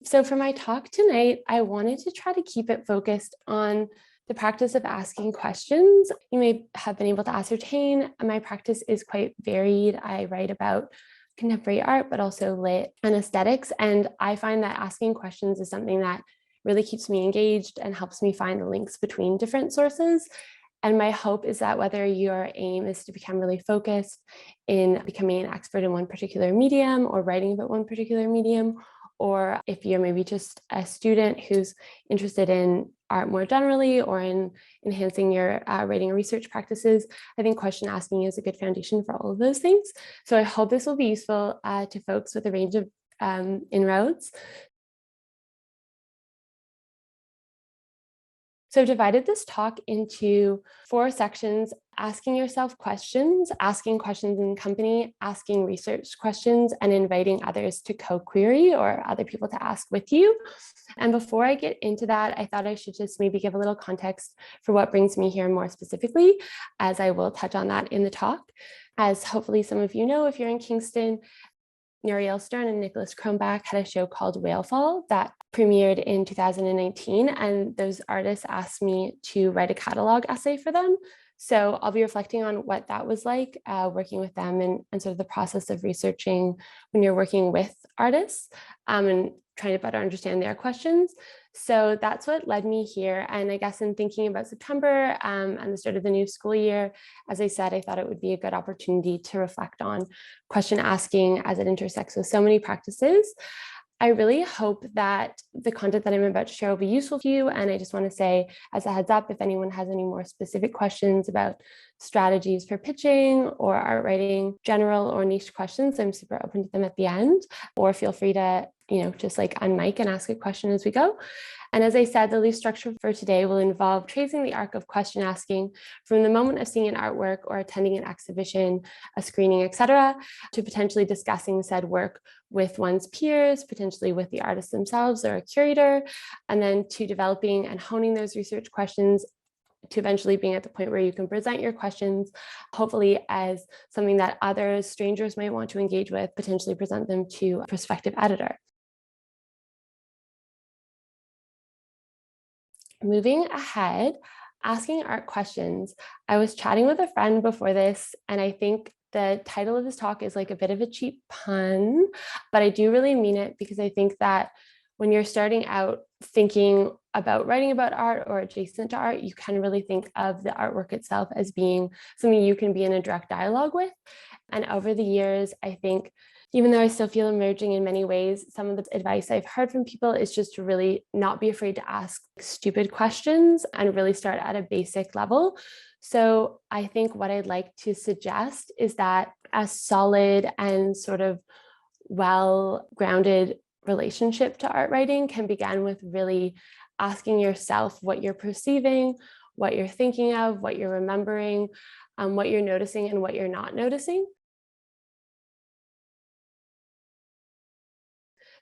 So for my talk tonight, I wanted to try to keep it focused on the practice of asking questions. You may have been able to ascertain my practice is quite varied. I write about contemporary art, but also lit and aesthetics. And I find that asking questions is something that really keeps me engaged and helps me find the links between different sources. And my hope is that whether your aim is to become really focused in becoming an expert in one particular medium or writing about one particular medium, or if you're maybe just a student who's interested in art more generally or in enhancing your writing and research practices, I think question asking is a good foundation for all of those things. So I hope this will be useful to folks with a range of inroads. So I've divided this talk into 4 sections: asking yourself questions, asking questions in company, asking research questions, and inviting others to co-query or other people to ask with you. And before I get into that, I thought I should just maybe give a little context for what brings me here more specifically, as I will touch on that in the talk. As hopefully some of you know, if you're in Kingston, Nurielle and Nicholas Crombach had a show called Whalefall that premiered in 2019, and those artists asked me to write a catalog essay for them. So I'll be reflecting on what that was like, working with them and sort of the process of researching when you're working with artists and trying to better understand their questions. So that's what led me here. And I guess in thinking about September and the start of the new school year, as I said, I thought it would be a good opportunity to reflect on question asking as it intersects with so many practices. I really hope that the content that I'm about to share will be useful to you. And I just want to say, as a heads up, if anyone has any more specific questions about strategies for pitching or art writing, general or niche questions, I'm super open to them at the end. Or feel free to, just like unmic and ask a question as we go. And as I said, the loose structure for today will involve tracing the arc of question asking from the moment of seeing an artwork or attending an exhibition, a screening, etc., to potentially discussing said work with one's peers, potentially with the artist themselves or a curator, and then to developing and honing those research questions to eventually being at the point where you can present your questions, hopefully as something that others, strangers might want to engage with, potentially present them to a prospective editor. Moving ahead, asking art questions. I was chatting with a friend before this, and I think the title of this talk is like a bit of a cheap pun, but I do really mean it because I think that when you're starting out thinking about writing about art or adjacent to art, you can really think of the artwork itself as being something you can be in a direct dialogue with. And over the years, I think even though I still feel emerging in many ways, some of the advice I've heard from people is just to really not be afraid to ask stupid questions and really start at a basic level. So I think what I'd like to suggest is that a solid and sort of well-grounded relationship to art writing can begin with really asking yourself what you're perceiving, what you're thinking of, what you're remembering, what you're noticing and what you're not noticing.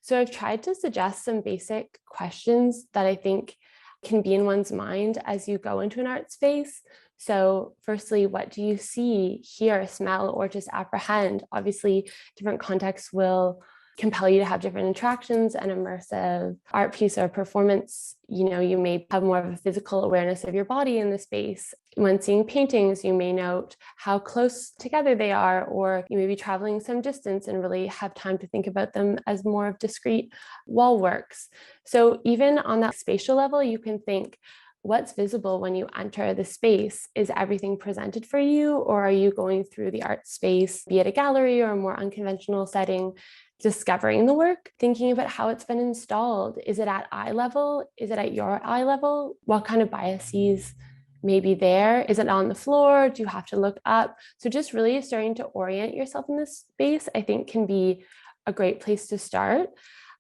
So I've tried to suggest some basic questions that I think can be in one's mind as you go into an art space. So firstly, what do you see, hear, smell, or just apprehend? Obviously, different contexts will compel you to have different interactions. An immersive art piece or performance, you may have more of a physical awareness of your body in the space. When seeing paintings, you may note how close together they are, or you may be traveling some distance and really have time to think about them as more of discrete wall works. So even on that spatial level, you can think, what's visible when you enter the space? Is everything presented for you, or are you going through the art space, be it a gallery or a more unconventional setting, discovering the work, thinking about how it's been installed? Is it at eye level? Is it at your eye level? What kind of biases may be there? Is it on the floor? Do you have to look up? So just really starting to orient yourself in this space, I think, can be a great place to start.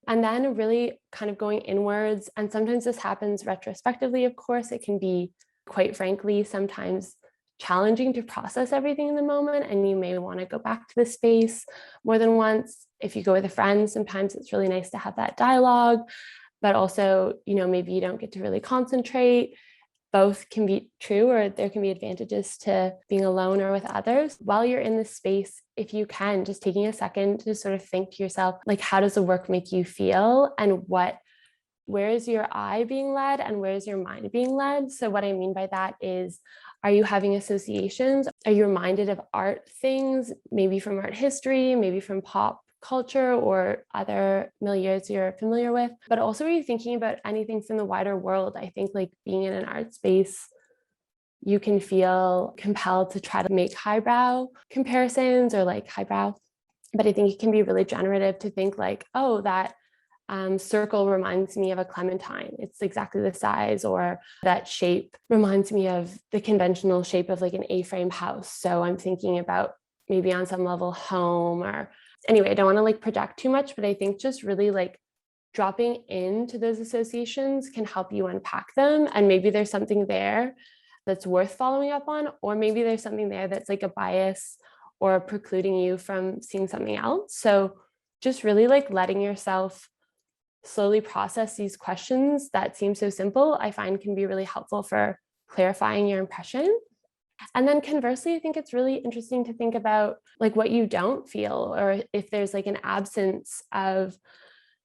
And then really kind of going inwards. And sometimes this happens retrospectively, of course. It can be, quite frankly, sometimes challenging to process everything in the moment, and you may want to go back to the space more than once. If you go with a friend, sometimes it's really nice to have that dialogue, but also, maybe you don't get to really concentrate. both can be true, or there can be advantages to being alone or with others. While you're in this space, if you can, just taking a second to sort of think to yourself, like, how does the work make you feel, and where is your eye being led and where is your mind being led? So what I mean by that is, are you having associations? Are you reminded of art things, maybe from art history, maybe from pop culture or other milieus you're familiar with? But also, are you thinking about anything from the wider world? I think like being in an art space, you can feel compelled to try to make highbrow comparisons or like highbrow. But I think it can be really generative to think like, oh, that circle reminds me of a clementine. It's exactly the size, or that shape reminds me of the conventional shape of like an A-frame house. So I'm thinking about maybe on some level home, or anyway, I don't want to like project too much, but I think just really like dropping into those associations can help you unpack them. And maybe there's something there that's worth following up on, or maybe there's something there that's like a bias or precluding you from seeing something else. So just really like letting yourself slowly process these questions that seem so simple, I find can be really helpful for clarifying your impression. And then conversely, I think it's really interesting to think about like what you don't feel, or if there's like an absence of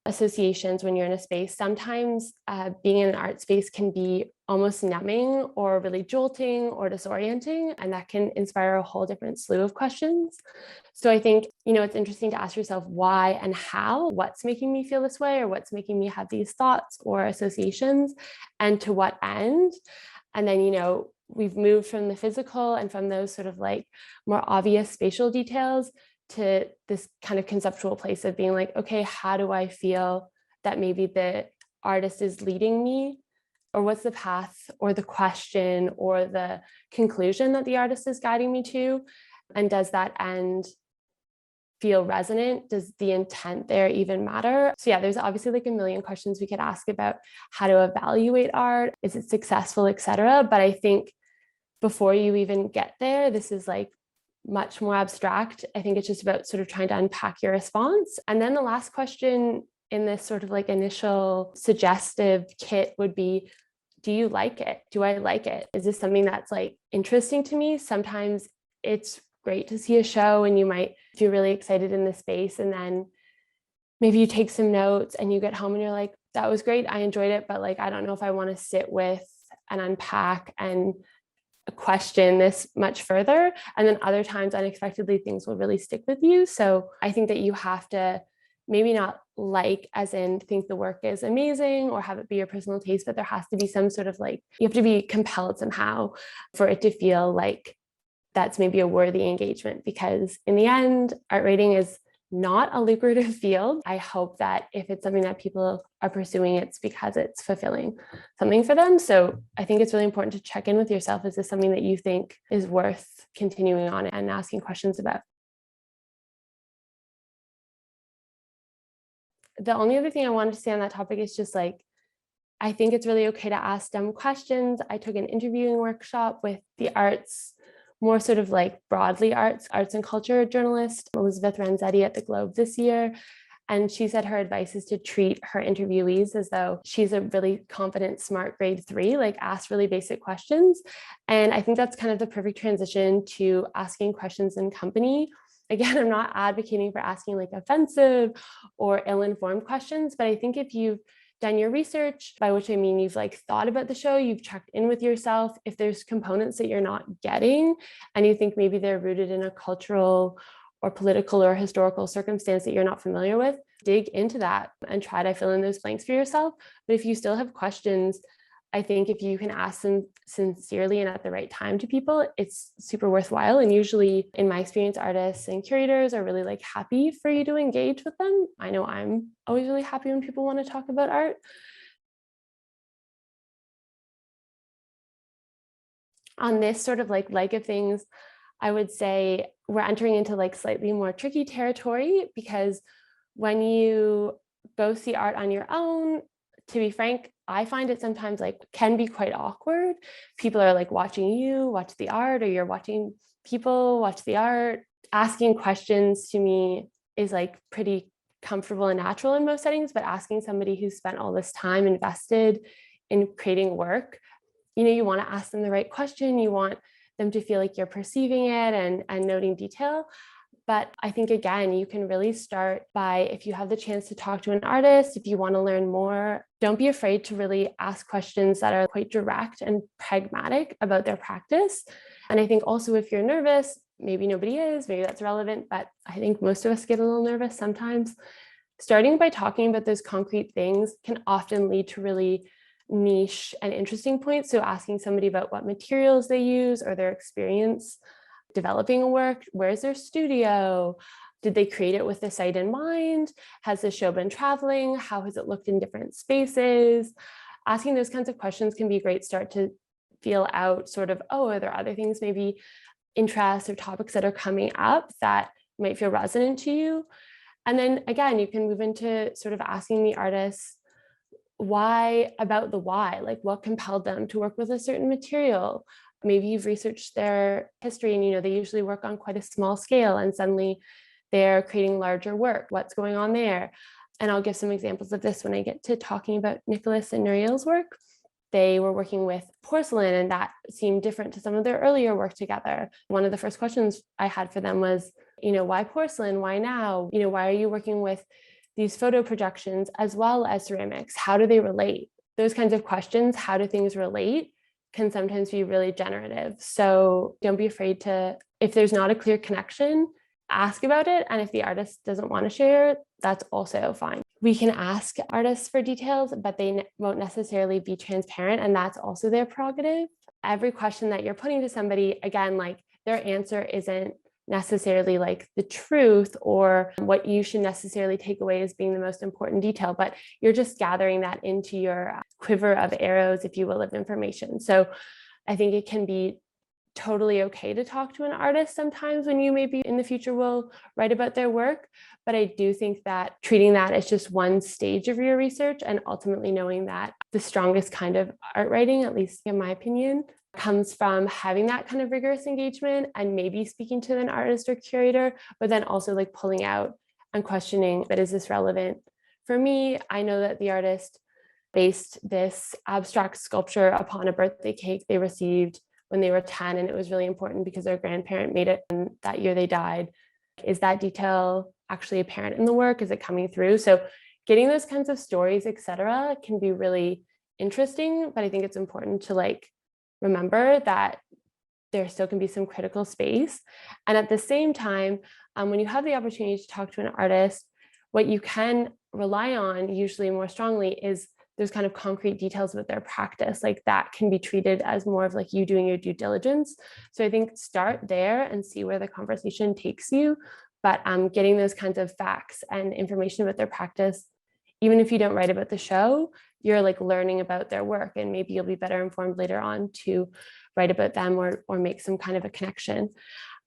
associations when you're in a space. Sometimes being in an art space can be almost numbing or really jolting or disorienting, and that can inspire a whole different slew of questions. So I think, it's interesting to ask yourself why and how, what's making me feel this way, or what's making me have these thoughts or associations, and to what end. And then, we've moved from the physical and from those sort of like more obvious spatial details to this kind of conceptual place of being like, okay, how do I feel that maybe the artist is leading me, or what's the path or the question or the conclusion that the artist is guiding me to? And does that end feel resonant? Does the intent there even matter? So yeah, there's obviously like a million questions we could ask about how to evaluate art. Is it successful, etc. But I think before you even get there, this is like much more abstract. I think it's just about sort of trying to unpack your response. And then the last question in this sort of like initial suggestive kit would be, do you like it? Do I like it? Is this something that's like interesting to me? Sometimes it's great to see a show and you might feel really excited in the space, and then maybe you take some notes and you get home and you're like, that was great, I enjoyed it, but like I don't know if I want to sit with and unpack and question this much further. And then other times, unexpectedly, things will really stick with you. So I think that you have to maybe not like as in think the work is amazing or have it be your personal taste, but there has to be some sort of like, you have to be compelled somehow for it to feel like that's maybe a worthy engagement, because in the end, art rating is not a lucrative field. I hope that if it's something that people are pursuing, it's because it's fulfilling something for them. So I think it's really important to check in with yourself. Is this something that you think is worth continuing on and asking questions about? The only other thing I wanted to say on that topic is just like, I think it's really okay to ask dumb questions. I took an interviewing workshop with the arts, more sort of like broadly arts and culture journalist, Elizabeth Renzetti at the Globe this year. And she said her advice is to treat her interviewees as though she's a really confident, smart grade 3, like ask really basic questions. And I think that's kind of the perfect transition to asking questions in company. Again, I'm not advocating for asking like offensive or ill-informed questions, but I think if you've done your research, by which I mean you've like thought about the show, you've checked in with yourself, if there's components that you're not getting and you think maybe they're rooted in a cultural or political or historical circumstance that you're not familiar with, dig into that and try to fill in those blanks for yourself. But if you still have questions, I think if you can ask them sincerely and at the right time to people, it's super worthwhile. And usually, in my experience, artists and curators are really like happy for you to engage with them. I know I'm always really happy when people want to talk about art. On this sort of like leg of things, I would say we're entering into like slightly more tricky territory, because when you go see art on your own, to be frank, I find it sometimes like can be quite awkward. People are like watching you watch the art, or you're watching people watch the art. Asking questions to me is like pretty comfortable and natural in most settings, but asking somebody who spent all this time invested in creating work you want to ask them the right question. You want them to feel like you're perceiving it and noting detail. But I think, again, you can really start by, if you have the chance to talk to an artist, if you want to learn more, don't be afraid to really ask questions that are quite direct and pragmatic about their practice. And I think also, if you're nervous, maybe nobody is, maybe that's relevant, but I think most of us get a little nervous sometimes. Starting by talking about those concrete things can often lead to really niche and interesting points. So asking somebody about what materials they use or their experience developing a work, where's their studio? Did they create it with the site in mind? Has the show been traveling? How has it looked in different spaces? Asking those kinds of questions can be a great start to feel out sort of, oh, are there other things, maybe interests or topics that are coming up that might feel resonant to you? And then again, you can move into sort of asking the artists about the why, like what compelled them to work with a certain material. Maybe you've researched their history and they usually work on quite a small scale and suddenly they're creating larger work. What's going on there? And I'll give some examples of this when I get to talking about Nicholas and Nurielle's work. They were working with porcelain, and that seemed different to some of their earlier work together. One of the first questions I had for them was, why porcelain? Why now? Why are you working with these photo projections as well as ceramics? How do they relate? Those kinds of questions, how do things relate, can sometimes be really generative. So don't be afraid to, if there's not a clear connection, ask about it. And if the artist doesn't want to share, that's also fine. We can ask artists for details, but they won't necessarily be transparent. And that's also their prerogative. Every question that you're putting to somebody, again, like their answer isn't necessarily like the truth or what you should necessarily take away as being the most important detail, but you're just gathering that into your quiver of arrows, if you will, of information. So I think it can be totally okay to talk to an artist sometimes when you maybe in the future will write about their work. But I do think that treating that as just one stage of your research and ultimately knowing that the strongest kind of art writing, at least in my opinion, comes from having that kind of rigorous engagement and maybe speaking to an artist or curator, but then also like pulling out and questioning, but is this relevant for me? I know that the artist based this abstract sculpture upon a birthday cake they received when they were 10, and it was really important because their grandparent made it and that year they died. Is that detail actually apparent in the work? Is it coming through? So getting those kinds of stories, etc., can be really interesting, but I think it's important to remember that there still can be some critical space. And at the same time, when you have the opportunity to talk to an artist, what you can rely on usually more strongly is those kind of concrete details with their practice. Like that can be treated as more of like you doing your due diligence. So I think start there and see where the conversation takes you. But getting those kinds of facts and information about their practice, even if you don't write about the show, you're like learning about their work, and maybe you'll be better informed later on to write about them or make some kind of a connection.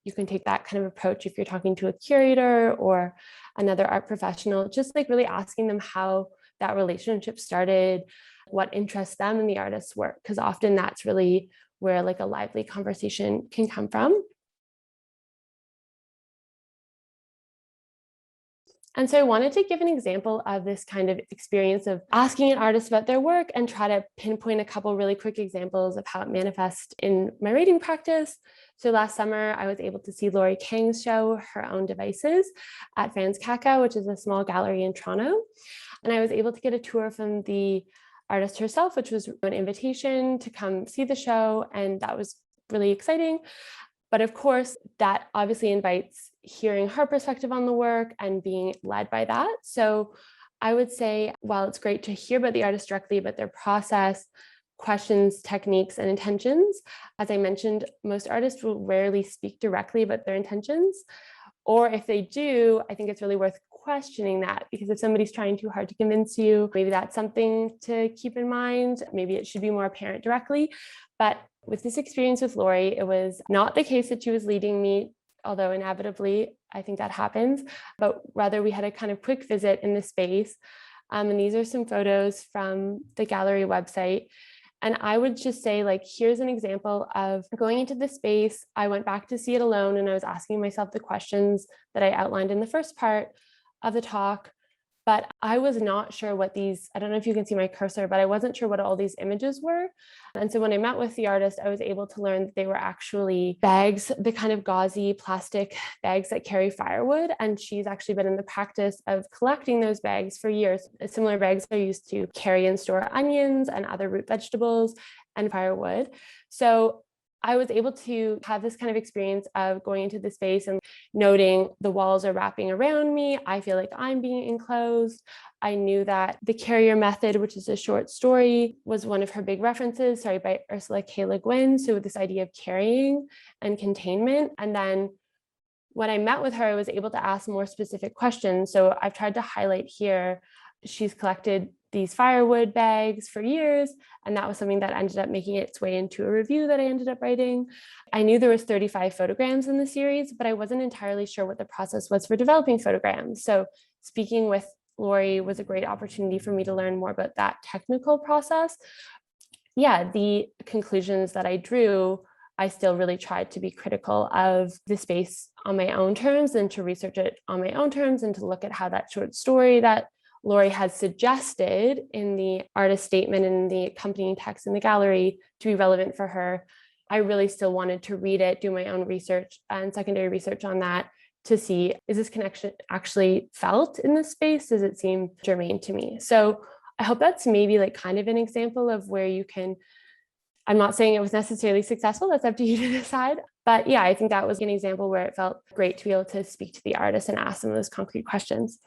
You can take that kind of approach if you're talking to a curator or another art professional, just like really asking them how that relationship started, what interests them in the artist's work, because often that's really where like a lively conversation can come from. And so I wanted to give an example of this kind of experience of asking an artist about their work and try to pinpoint a couple really quick examples of how it manifests in my writing practice. So last summer, I was able to see Laurie Kang's show, Her Own Devices, at Franz Kaka, which is a small gallery in Toronto. And I was able to get a tour from the artist herself, which was an invitation to come see the show. And that was really exciting. But of course, that obviously invites hearing her perspective on the work and being led by that. So I would say, while it's great to hear about the artist directly, about their process, questions, techniques, and intentions, as I mentioned, most artists will rarely speak directly about their intentions. Or if they do, I think it's really worth questioning that, because if somebody's trying too hard to convince you, maybe that's something to keep in mind. Maybe it should be more apparent directly. But with this experience with Laurie, it was not the case that she was leading me, although inevitably I think that happens, but rather we had a kind of quick visit in the space. And these are some photos from the gallery website. And I would just say, here's an example of going into the space. I went back to see it alone, and I was asking myself the questions that I outlined in the first part of the talk. but I was not sure what these, I don't know if you can see my cursor, but I wasn't sure what all these images were. And so when I met with the artist, I was able to learn that they were actually bags, the kind of gauzy plastic bags that carry firewood. And she's actually been in the practice of collecting those bags for years. Similar bags are used to carry and store onions and other root vegetables and firewood. So I was able to have this kind of experience of going into the space and noting the walls are wrapping around me. I feel like I'm being enclosed. I knew that The Carrier Method, which is a short story, was one of her big references, by Ursula K. Le Guin. So this idea of carrying and containment. And then when I met with her, I was able to ask more specific questions. So I've tried to highlight here, she's collected these firewood bags for years, and that was something that ended up making its way into a review that I ended up writing. I knew there was 35 photograms in the series, but I wasn't entirely sure what the process was for developing photograms. So speaking with Lori was a great opportunity for me to learn more about that technical process. Yeah, the conclusions that I drew, I still really tried to be critical of the space on my own terms and to research it on my own terms and to look at how that short story that Lori has suggested in the artist statement and the accompanying text in the gallery to be relevant for her. I really still wanted to read it, do my own research and secondary research on that to see, is this connection actually felt in this space? Does it seem germane to me? So I hope that's maybe like kind of an example of where you can, I'm not saying it was necessarily successful, that's up to you to decide. But yeah, I think that was an example where it felt great to be able to speak to the artist and ask them those concrete questions.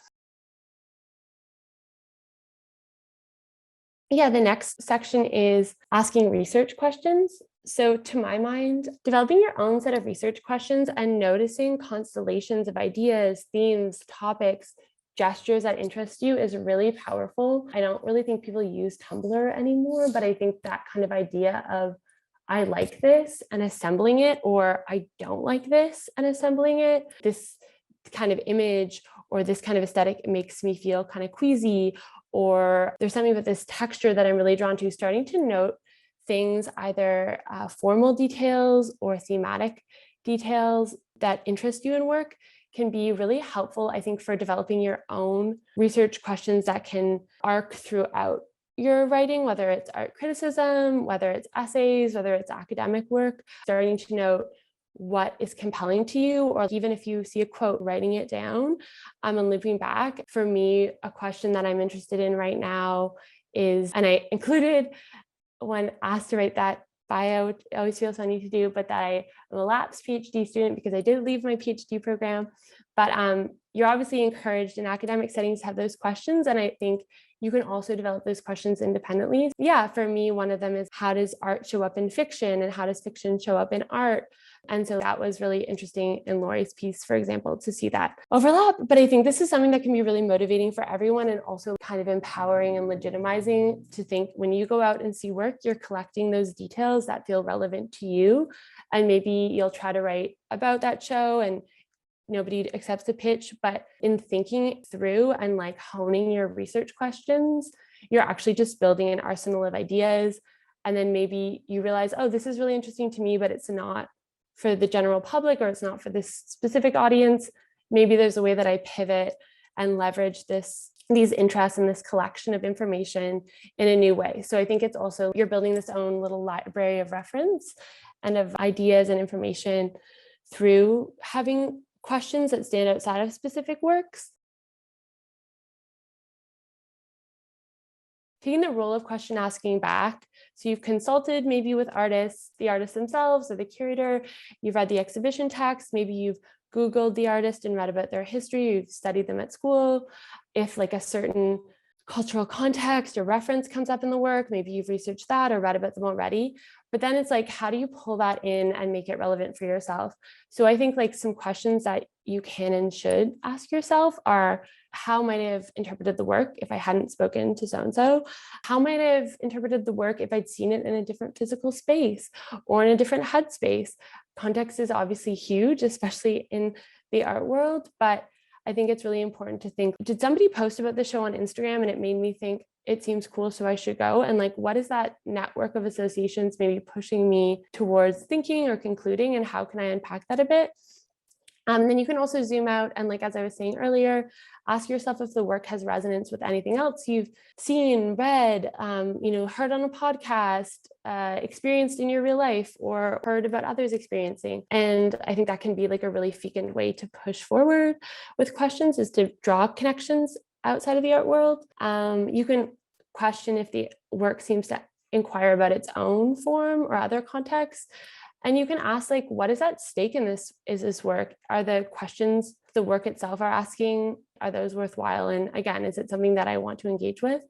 Yeah, the next section is asking research questions. So to my mind, developing your own set of research questions and noticing constellations of ideas, themes, topics, gestures that interest you is really powerful. I don't really think people use Tumblr anymore, but I think that kind of idea of I like this and assembling it, or I don't like this and assembling it, this kind of image or this kind of aesthetic makes me feel kind of queasy, or there's something about this texture that I'm really drawn to, starting to note things, either formal details or thematic details that interest you in work can be really helpful, I think, for developing your own research questions that can arc throughout your writing, whether it's art criticism, whether it's essays, whether it's academic work, starting to note what is compelling to you, or even if you see a quote, writing it down and looping back. For me, a question that I'm interested in right now is, and I included when asked to write that bio, it always feels funny to do, but that I am a lapsed PhD student because I did leave my PhD program. But you're obviously encouraged in academic settings to have those questions. And I think you can also develop those questions independently. Yeah, for me, one of them is, how does art show up in fiction and how does fiction show up in art? And so that was really interesting in Lori's piece, for example, to see that overlap. But I think this is something that can be really motivating for everyone and also kind of empowering and legitimizing to think when you go out and see work, you're collecting those details that feel relevant to you. And maybe you'll try to write about that show and nobody accepts the pitch, but in thinking through and like honing your research questions, you're actually just building an arsenal of ideas. And then maybe you realize, oh, this is really interesting to me, but it's not for the general public, or it's not for this specific audience. Maybe there's a way that I pivot and leverage these interests and this collection of information in a new way. So I think it's also, you're building this own little library of reference and of ideas and information through having questions that stand outside of specific works. Taking the role of question asking back. So you've consulted maybe with artists, the artists themselves or the curator, you've read the exhibition text, maybe you've Googled the artist and read about their history, you've studied them at school. If like a certain cultural context or reference comes up in the work, maybe you've researched that or read about them already. But then it's like, how do you pull that in and make it relevant for yourself? So I think like some questions that you can and should ask yourself are, how might I have interpreted the work if I hadn't spoken to so-and-so? How might I have interpreted the work if I'd seen it in a different physical space or in a different headspace? Context is obviously huge, especially in the art world, but I think it's really important to think, did somebody post about the show on Instagram and it made me think it seems cool, so I should go? And like, what is that network of associations maybe pushing me towards thinking or concluding, and how can I unpack that a bit? Then you can also zoom out and, like, as I was saying earlier, ask yourself if the work has resonance with anything else you've seen, read, heard on a podcast, experienced in your real life, or heard about others experiencing. And I think that can be like a really fecund way to push forward with questions, is to draw connections outside of the art world. You can question if the work seems to inquire about its own form or other contexts. And you can ask, like, what is at stake in this? Is this work? Are the questions the work itself are asking, are those worthwhile? And again, is it something that I want to engage with?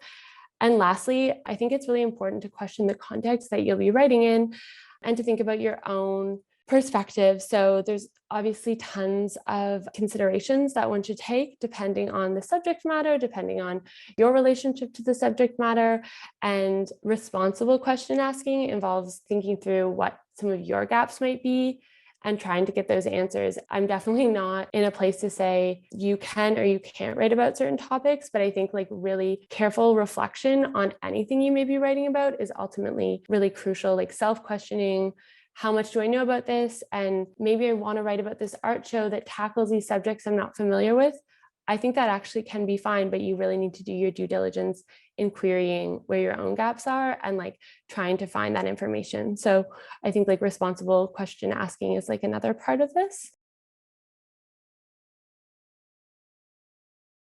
And lastly, I think it's really important to question the context that you'll be writing in and to think about your own perspective. So there's obviously tons of considerations that one should take depending on the subject matter, depending on your relationship to the subject matter. And responsible question asking involves thinking through what some of your gaps might be and trying to get those answers. I'm definitely not in a place to say you can or you can't write about certain topics, but I think like really careful reflection on anything you may be writing about is ultimately really crucial, like self-questioning. How much do I know about this? And maybe I want to write about this art show that tackles these subjects I'm not familiar with. I think that actually can be fine, but you really need to do your due diligence in querying where your own gaps are and like trying to find that information. So I think like responsible question asking is like another part of this.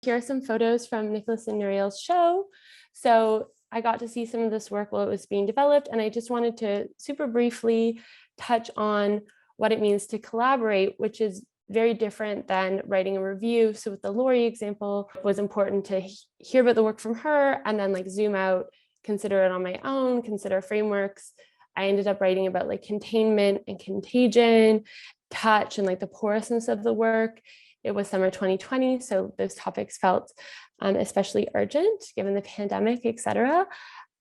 Here are some photos from Nicholas and Nurielle's show. So I got to see some of this work while it was being developed, and I just wanted to super briefly touch on what it means to collaborate, which is very different than writing a review. So with the Lori example, it was important to hear about the work from her and then like zoom out, consider it on my own, consider frameworks. I ended up writing about like containment and contagion, touch, and like the porousness of the work. It was summer 2020, so those topics felt especially urgent given the pandemic, etc.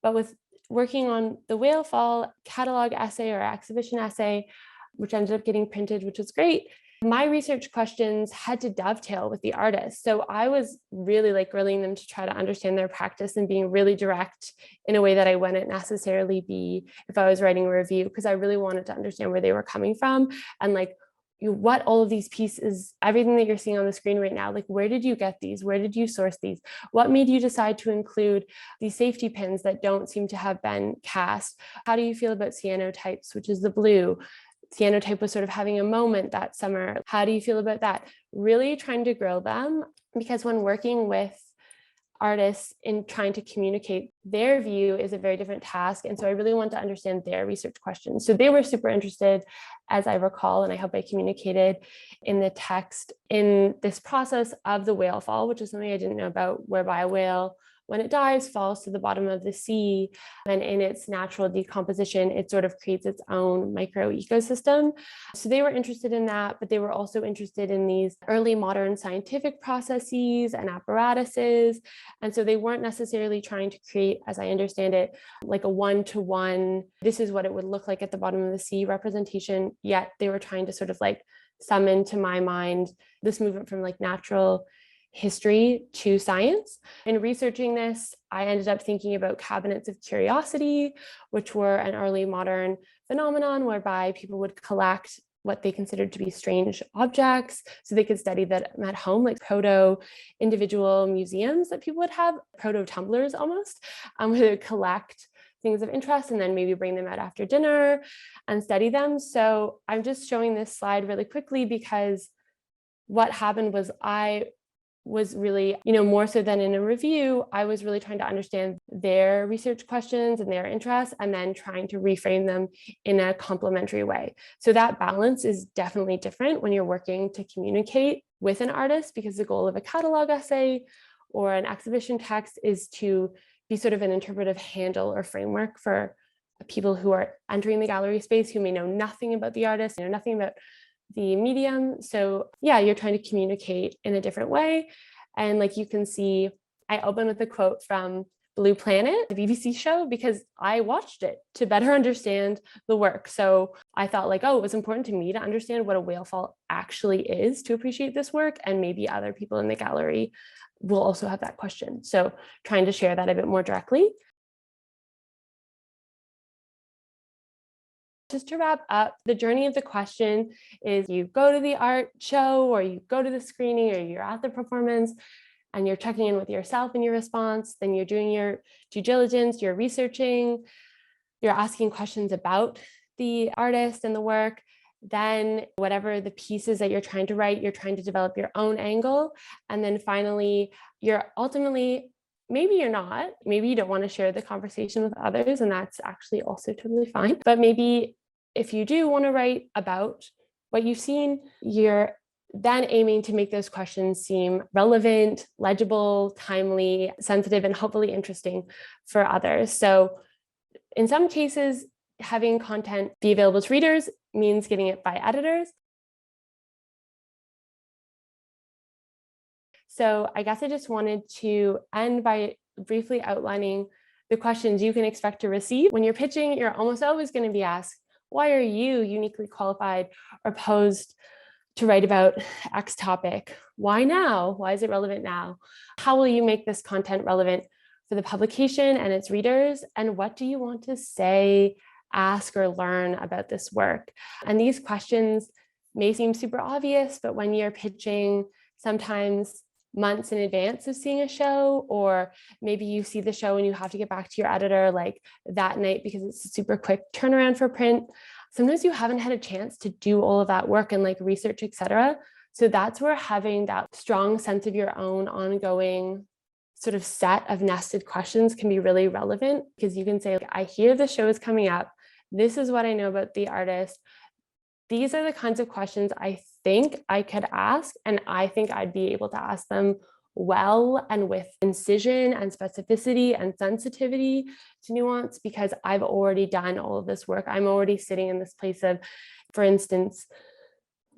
But with working on the whale fall catalog essay or exhibition essay, which ended up getting printed, which was great, my research questions had to dovetail with the artist. So I was really like grilling them to try to understand their practice and being really direct in a way that I wouldn't necessarily be if I was writing a review, because I really wanted to understand where they were coming from and like what all of these pieces, everything that you're seeing on the screen right now, like where did you get these? Where did you source these? What made you decide to include these safety pins that don't seem to have been cast? How do you feel about cyanotypes, which is the blue? Cyanotype was sort of having a moment that summer. How do you feel about that? Really trying to grill them, because when working with artists in trying to communicate their view is a very different task. And so I really want to understand their research questions. So they were super interested, as I recall, and I hope I communicated in the text, in this process of the whale fall, which is something I didn't know about, whereby a whale, when it dies, falls to the bottom of the sea, and in its natural decomposition, it sort of creates its own micro ecosystem. So they were interested in that, but they were also interested in these early modern scientific processes and apparatuses. And so they weren't necessarily trying to create, as I understand it, like a one-to-one, this is what it would look like at the bottom of the sea representation, yet they were trying to sort of like summon to my mind this movement from like natural history to science. In researching this, I ended up thinking about cabinets of curiosity, which were an early modern phenomenon whereby people would collect what they considered to be strange objects so they could study them at home, like proto individual museums that people would have, proto tumblers almost, where they would collect things of interest and then maybe bring them out after dinner and study them. So I'm just showing this slide really quickly because what happened was I was really, more so than in a review, I was really trying to understand their research questions and their interests, and then trying to reframe them in a complementary way. So that balance is definitely different when you're working to communicate with an artist, because the goal of a catalog essay or an exhibition text is to be sort of an interpretive handle or framework for people who are entering the gallery space who may know nothing about the artist, know nothing about the medium. So yeah, you're trying to communicate in a different way. And like you can see, I open with a quote from Blue Planet, the BBC show, because I watched it to better understand the work. So I thought like, oh, it was important to me to understand what a whale fall actually is to appreciate this work. And maybe other people in the gallery will also have that question. So trying to share that a bit more directly. Just to wrap up, the journey of the question is you go to the art show or you go to the screening or you're at the performance and you're checking in with yourself in your response. Then you're doing your due diligence, you're researching, you're asking questions about the artist and the work. Then whatever the pieces that you're trying to write, you're trying to develop your own angle. And then finally, you're ultimately, maybe you're not, maybe you don't want to share the conversation with others, and that's actually also totally fine. But maybe if you do want to write about what you've seen, you're then aiming to make those questions seem relevant, legible, timely, sensitive, and hopefully interesting for others. So in some cases, having content be available to readers means getting it by editors. So I guess I just wanted to end by briefly outlining the questions you can expect to receive. When you're pitching, you're almost always going to be asked, why are you uniquely qualified or posed to write about X topic? Why now? Why is it relevant now? How will you make this content relevant for the publication and its readers? And what do you want to say, ask, or learn about this work? And these questions may seem super obvious, but when you're pitching, sometimes months in advance of seeing a show, or maybe you see the show and you have to get back to your editor like that night because it's a super quick turnaround for print. Sometimes you haven't had a chance to do all of that work and like research, etc. So that's where having that strong sense of your own ongoing sort of set of nested questions can be really relevant, because you can say, I hear the show is coming up. This is what I know about the artist. These are the kinds of questions I think I could ask, and I think I'd be able to ask them well and with incision and specificity and sensitivity to nuance, because I've already done all of this work. I'm already sitting in this place of, for instance,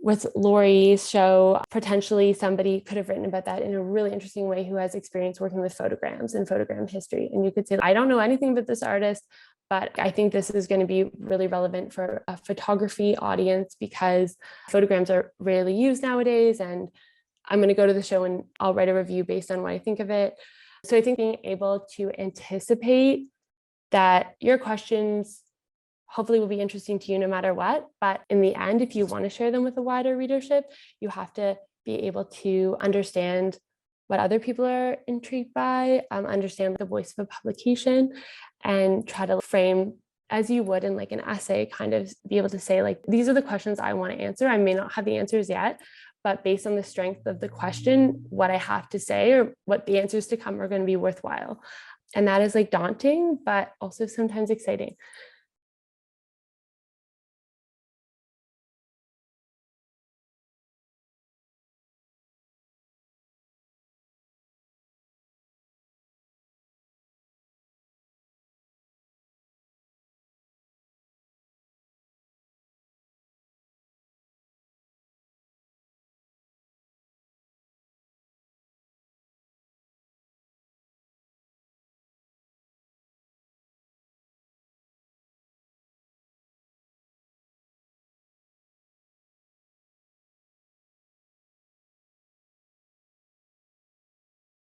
with Laurie's show, potentially somebody could have written about that in a really interesting way who has experience working with photograms and photogram history. And you could say, I don't know anything about this artist, but I think this is going to be really relevant for a photography audience because photograms are rarely used nowadays. And I'm going to go to the show and I'll write a review based on what I think of it. So I think being able to anticipate that your questions hopefully will be interesting to you no matter what. But in the end, if you want to share them with a wider readership, you have to be able to understand what other people are intrigued by, understand the voice of a publication, and try to frame as you would in like an essay, kind of be able to say, like, these are the questions I want to answer. I may not have the answers yet, but based on the strength of the question, what I have to say or what the answers to come are going to be worthwhile. And that is like daunting, but also sometimes exciting.